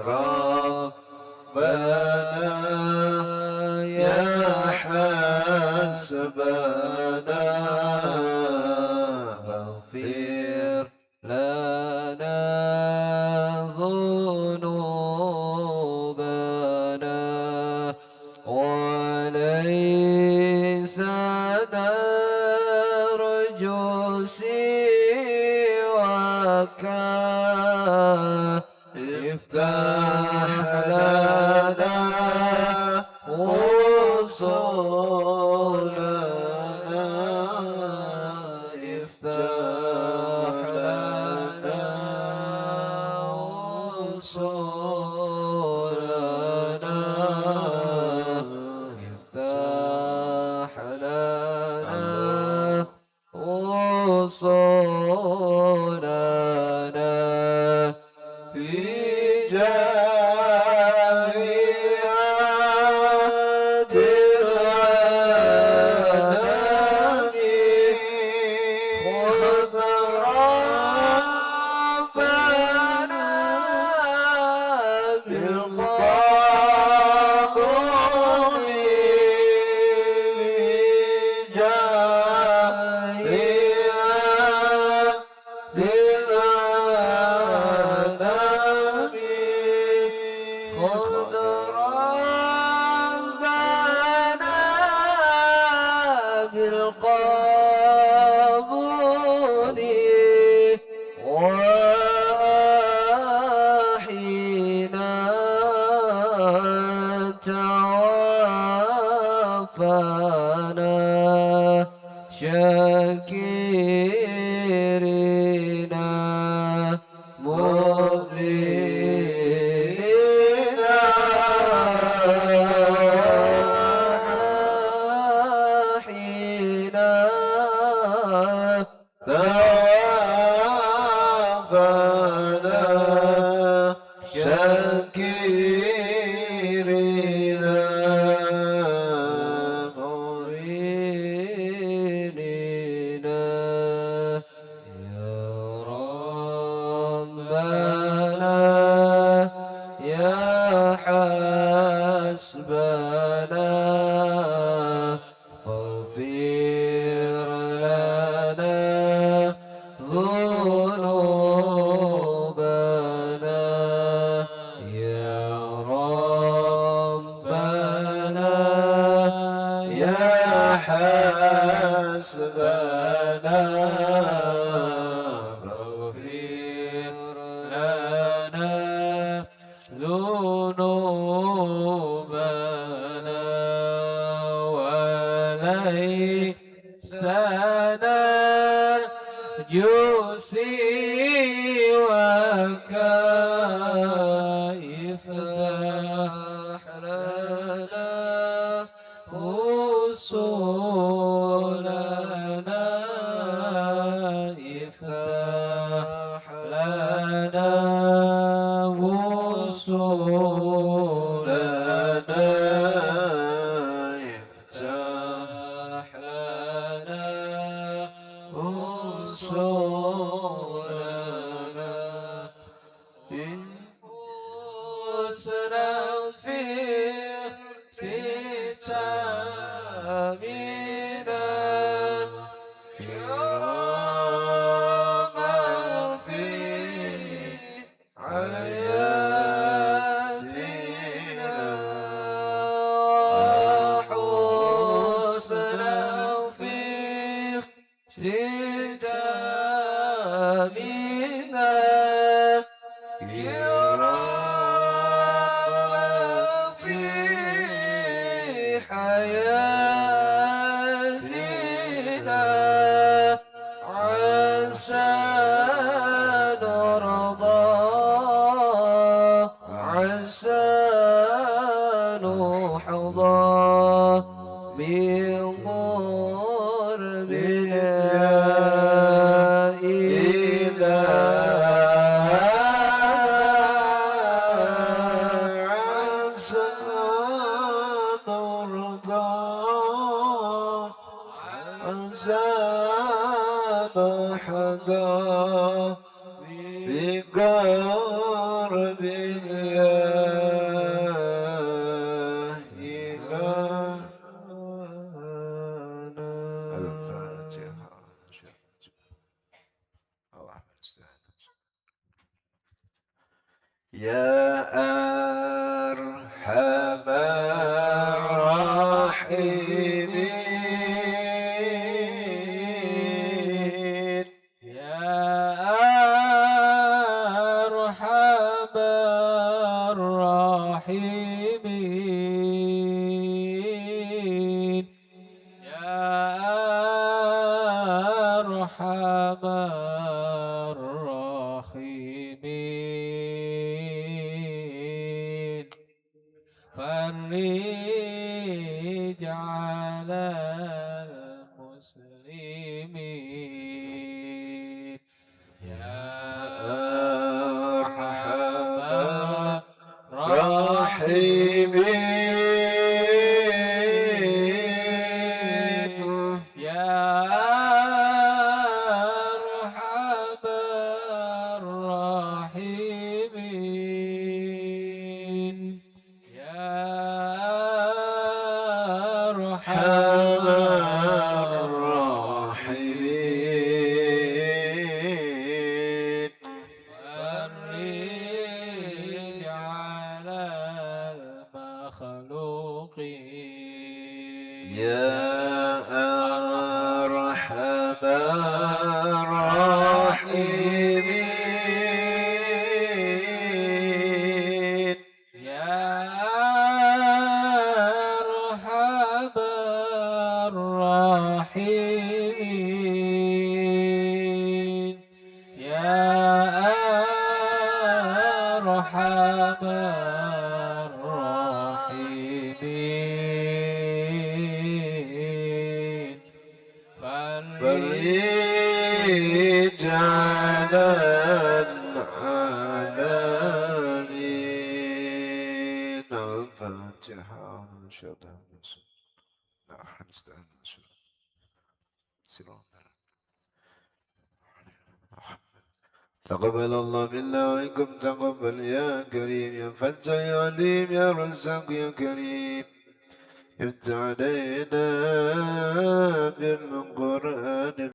ربنا يا حسبنا فاغفر لنا ذنوبنا وليس نرجو سواك افتح لنا وصولنا افتح لنا وصولنا افتح لنا وصولنا بجاه عادل الأنام خذ ربنا بالقبول بجاه عادل الأنام خذ ربنا بالقبول وحين توفانا شاكرين مؤمنين حين توفانا شاكرين مؤمنين يا ربنا يا حسبنا فاغفر لنا ذنوبنا يا ذنوبنا وليس نرجو سواك افتح لنا وصولنا افتح لنا وصولنا افتح لنا وصولنا حسنا في اختتامنا كراما في حياتنا حسنا في اختتامنا كراما في حياتنا عسى نرضى عسى نحظى من قربنا إلى عسى نرضى عسى نحظى بقرب الله إلهنا الفاتحة. الله يا أرحم الراحمين يا أرحم الراحمين يا أرحم الراحمين فرج على المسلمين يا أرحم الراحمين يا أرحم الراحمين يا أرحم الراحمين فرج على المخلوقين يا أرحم الراحمين يا أرحم الراحمين يا أرحم الراحمين فرج على العالمين الفاتحة. تقبل الله منا ومنكم تقبل يا كريم يا فتى يا عليم يا رزاق يا كريم افتح علينا بالقرآن